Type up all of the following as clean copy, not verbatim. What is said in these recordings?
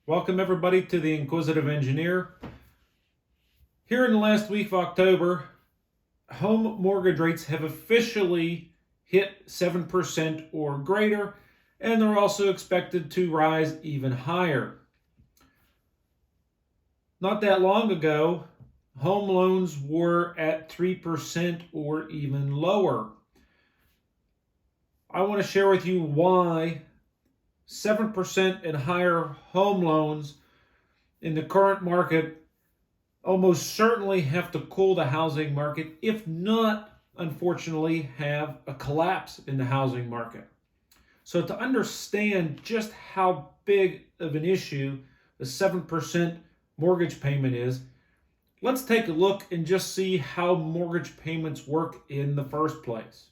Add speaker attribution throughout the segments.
Speaker 1: Welcome everybody to the Inquisitive Engineer. Here in the last week of October, home mortgage rates have officially hit 7% or greater, and they're also expected to rise even higher. Not that long ago, home loans were at 3% or even lower. I want to share with you why 7% and higher home loans in the current market almost certainly have to cool the housing market, if not, unfortunately, have a collapse in the housing market. So, to understand just how big of an issue the 7% mortgage payment is, let's take a look and just see how mortgage payments work in the first place.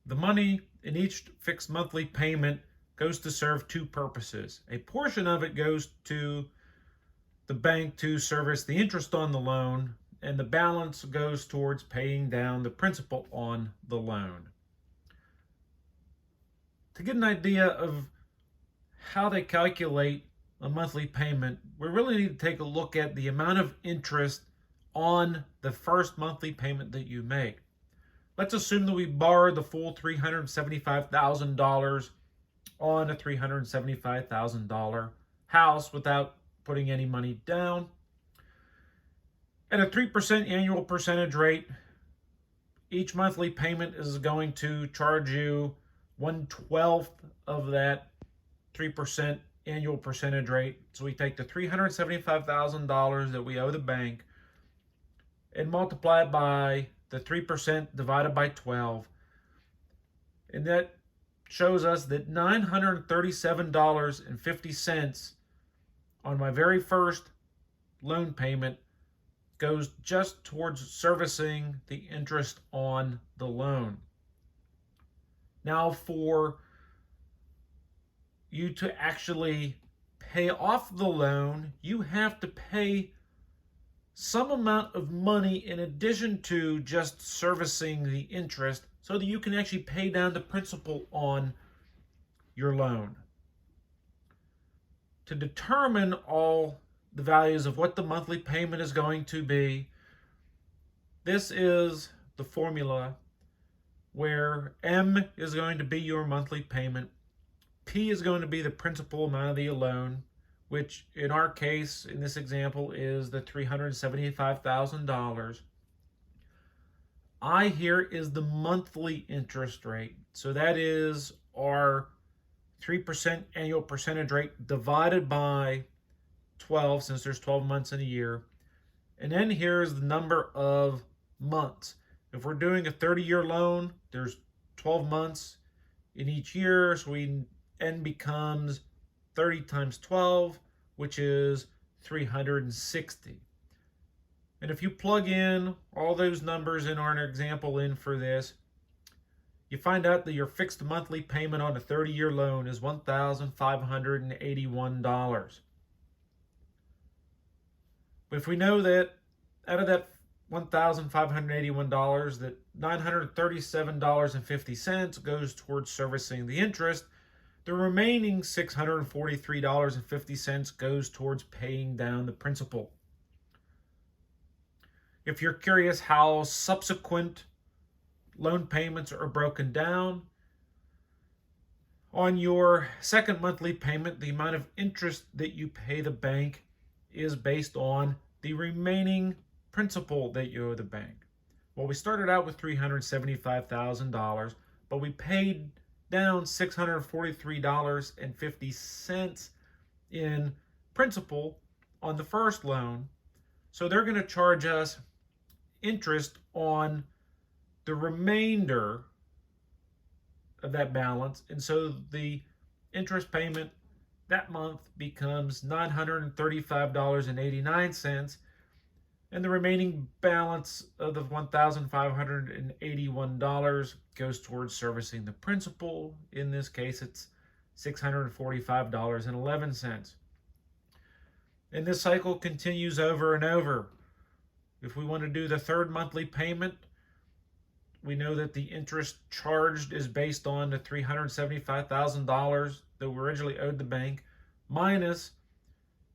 Speaker 1: The money in each fixed monthly payment goes to serve two purposes. A portion of it goes to the bank to service the interest on the loan, and the balance goes towards paying down the principal on the loan. To get an idea of how they calculate a monthly payment, we really need to take a look at the amount of interest on the first monthly payment that you make. Let's assume that we borrowed the full $375,000 on a $375,000 house without putting any money down. At a 3% annual percentage rate, each monthly payment is going to charge you 1/12 of that 3% annual percentage rate. So we take the $375,000 that we owe the bank and multiply it by the 3% divided by 12. And that shows us that $937.50 on my very first loan payment goes just towards servicing the interest on the loan. Now, for you to actually pay off the loan, you have to pay some amount of money in addition to just servicing the interest so that you can actually pay down the principal on your loan. To determine all the values of what the monthly payment is going to be, this is the formula where M is going to be your monthly payment, P is going to be the principal amount of the loan, which in our case, in this example, is the $375,000. I here is the monthly interest rate. So that is our 3% annual percentage rate divided by 12, since there's 12 months in a year. And then here's the number of months. If we're doing a 30-year loan, there's 12 months in each year, so N becomes 30 times 12, which is 360. And if you plug in all those numbers in our example in for this, you find out that your fixed monthly payment on a 30-year loan is $1,581. But if we know that out of that $1,581, that $937.50 goes towards servicing the interest, the remaining $643.50 goes towards paying down the principal. If you're curious how subsequent loan payments are broken down, on your second monthly payment, the amount of interest that you pay the bank is based on the remaining principal that you owe the bank. Well, we started out with $375,000, but we paid down $643.50 in principal on the first loan. So they're going to charge us interest on the remainder of that balance. And so the interest payment that month becomes $935.89. And the remaining balance of the $1,581 goes towards servicing the principal. In this case, it's $645.11. And this cycle continues over and over. If we want to do the third monthly payment, we know that the interest charged is based on the $375,000 that we originally owed the bank, minus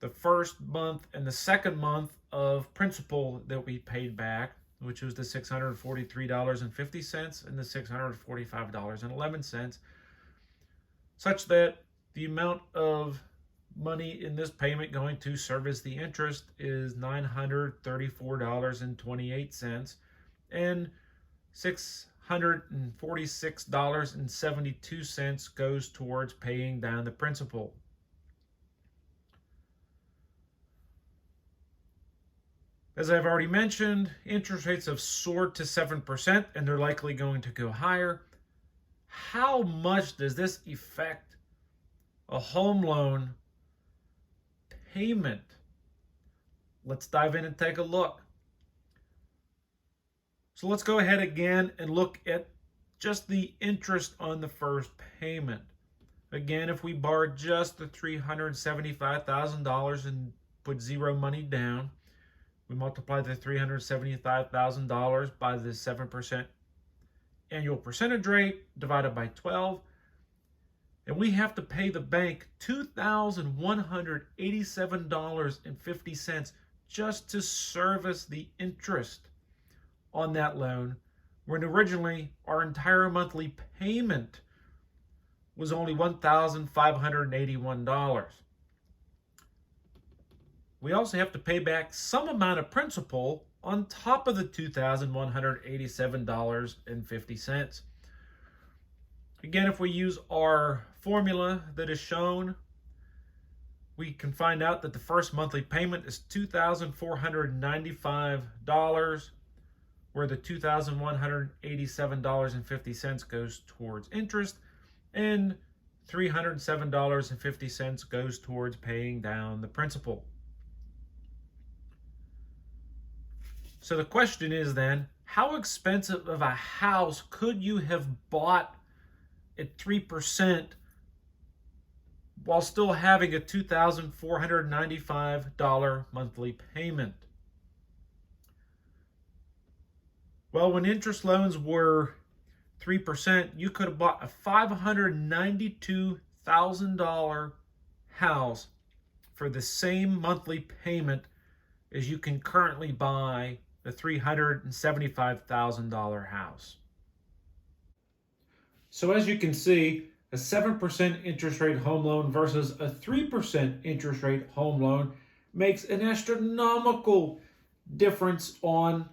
Speaker 1: the first month and the second month of principal that we paid back, which was the $643.50 and the $645.11, such that the amount of money in this payment going to service the interest is $934.28, and $646.72 goes towards paying down the principal. As I've already mentioned, interest rates have soared to 7%, and they're likely going to go higher. How much does this affect a home loan payment? Let's dive in and take a look. So let's go ahead again and look at just the interest on the first payment. Again, if we borrow just the $375,000 and put zero money down, we multiply the $375,000 by the 7% annual percentage rate divided by 12, and we have to pay the bank $2,187.50 just to service the interest on that loan, when originally our entire monthly payment was only $1,581. We also have to pay back some amount of principal on top of the $2,187.50. Again, if we use our formula that is shown, we can find out that the first monthly payment is $2,495, where the $2,187.50 goes towards interest, and $307.50 goes towards paying down the principal. So the question is then, how expensive of a house could you have bought at 3% while still having a $2,495 monthly payment? Well, when interest loans were 3%, you could have bought a $592,000 house for the same monthly payment as you can currently buy the $375,000 house. So as you can see, a 7% interest rate home loan versus a 3% interest rate home loan makes an astronomical difference on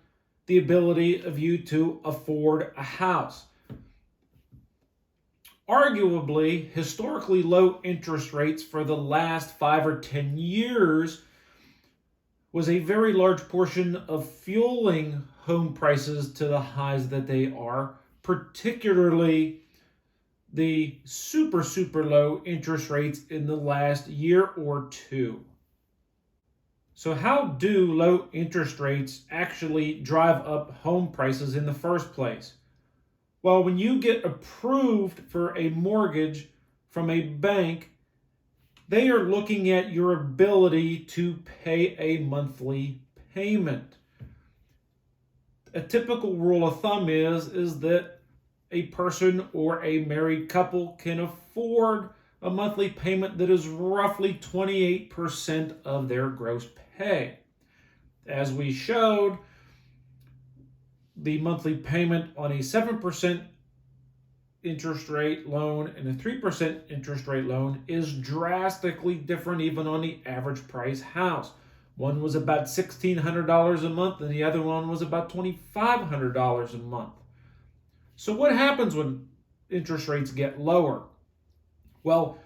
Speaker 1: the ability of you to afford a house. Arguably, historically low interest rates for the last 5 or 10 years was a very large portion of fueling home prices to the highs that they are, particularly the super low interest rates in the last year or two. So how do low interest rates actually drive up home prices in the first place? Well, when you get approved for a mortgage from a bank, they are looking at your ability to pay a monthly payment. A typical rule of thumb is that a person or a married couple can afford a monthly payment that is roughly 28% of their gross pay. As we showed, the monthly payment on a 7% interest rate loan and a 3% interest rate loan is drastically different even on the average price house. One was about $1,600 a month and the other one was about $2,500 a month. So what happens when interest rates get lower? Well,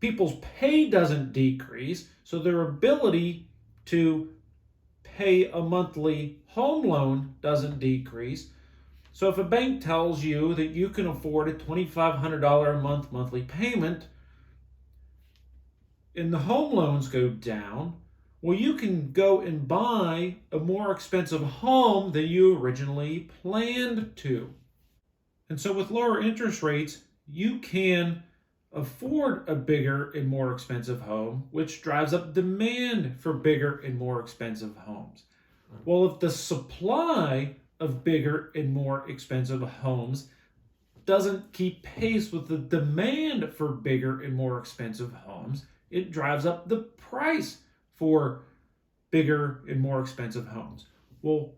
Speaker 1: people's pay doesn't decrease, so their ability to pay a monthly home loan doesn't decrease. So if a bank tells you that you can afford a $2,500 a month monthly payment and the home loans go down, well, you can go and buy a more expensive home than you originally planned to. And so with lower interest rates, you can afford a bigger and more expensive home, which drives up demand for bigger and more expensive homes. Well, if the supply of bigger and more expensive homes doesn't keep pace with the demand for bigger and more expensive homes, it drives up the price for bigger and more expensive homes. Well,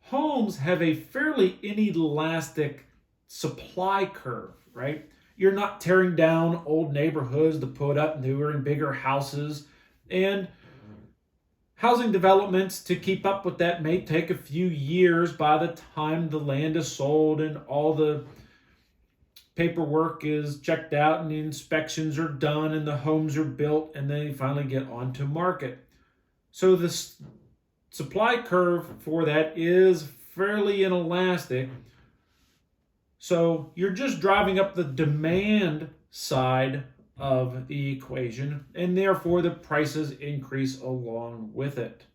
Speaker 1: homes have a fairly inelastic supply curve, right? You're not tearing down old neighborhoods to put up newer and bigger houses. And housing developments to keep up with that may take a few years by the time the land is sold and all the paperwork is checked out and the inspections are done and the homes are built and they finally get onto market. So the supply curve for that is fairly inelastic. So you're just driving up the demand side of the equation, and therefore the prices increase along with it.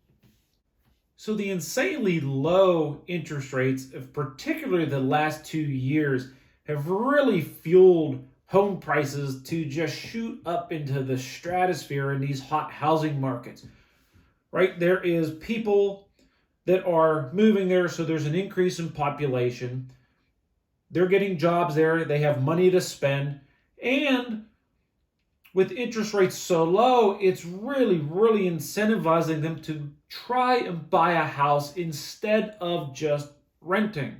Speaker 1: So the insanely low interest rates of particularly the last 2 years have really fueled home prices to just shoot up into the stratosphere in these hot housing markets. Right? There is people that are moving there, so there's an increase in population. They're getting jobs there, they have money to spend, and with interest rates so low, it's really incentivizing them to try and buy a house instead of just renting.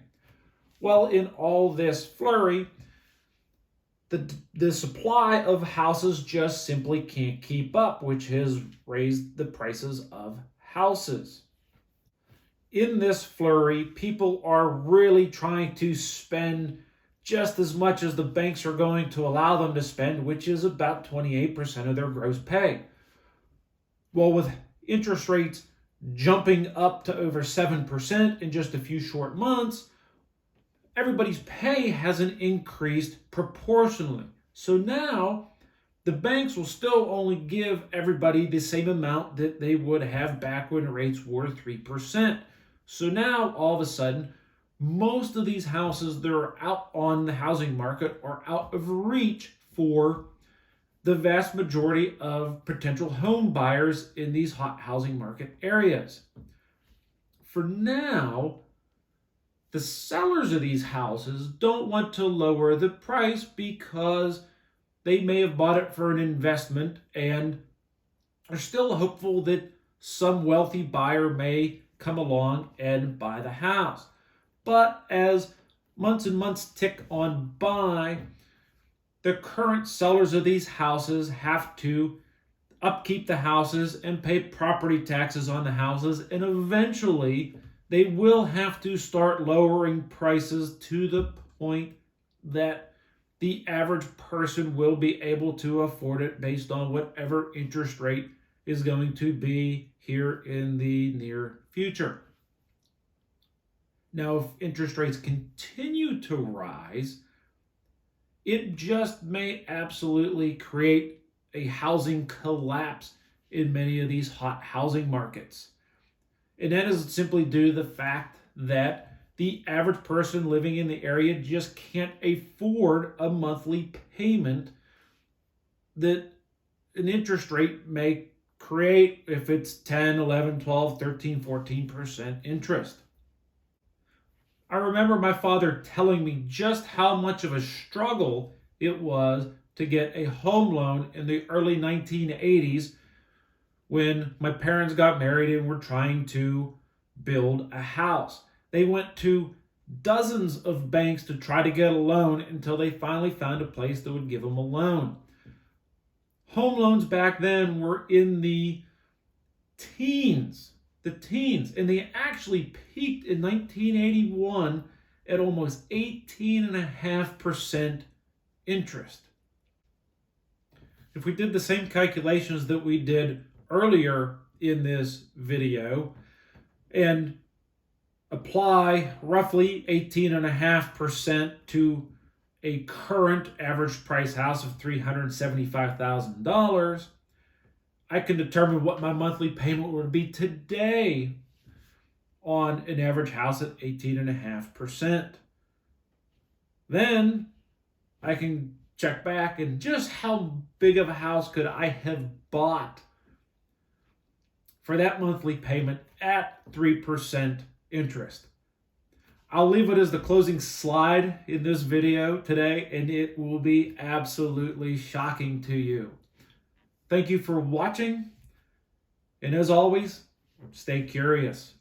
Speaker 1: Well, in all this flurry, the supply of houses just simply can't keep up, which has raised the prices of houses. In this flurry, people are really trying to spend just as much as the banks are going to allow them to spend, which is about 28% of their gross pay. Well, with interest rates jumping up to over 7% in just a few short months, everybody's pay hasn't increased proportionally. So now the banks will still only give everybody the same amount that they would have back when rates were 3%. So now all of a sudden, most of these houses that are out on the housing market are out of reach for the vast majority of potential home buyers in these hot housing market areas. For now, the sellers of these houses don't want to lower the price because they may have bought it for an investment and are still hopeful that some wealthy buyer may come along and buy the house. But as months and months tick on by, the current sellers of these houses have to upkeep the houses and pay property taxes on the houses, and eventually they will have to start lowering prices to the point that the average person will be able to afford it based on whatever interest rate is going to be here in the near future. Now, if interest rates continue to rise, it just may absolutely create a housing collapse in many of these hot housing markets. And that is simply due to the fact that the average person living in the area just can't afford a monthly payment that an interest rate may create if it's 10, 11, 12, 13, 14% interest. I remember my father telling me just how much of a struggle it was to get a home loan in the early 1980s when my parents got married and were trying to build a house. They went to dozens of banks to try to get a loan until they finally found a place that would give them a loan. Home loans back then were in the teens, and they actually peaked in 1981 at almost 18.5% interest. If we did the same calculations that we did earlier in this video and apply roughly 18.5% to a current average price house of $375,000, I can determine what my monthly payment would be today on an average house at 18.5%. Then I can check back and just how big of a house could I have bought for that monthly payment at 3% interest. I'll leave it as the closing slide in this video today, and it will be absolutely shocking to you. Thank you for watching. And as always, stay curious.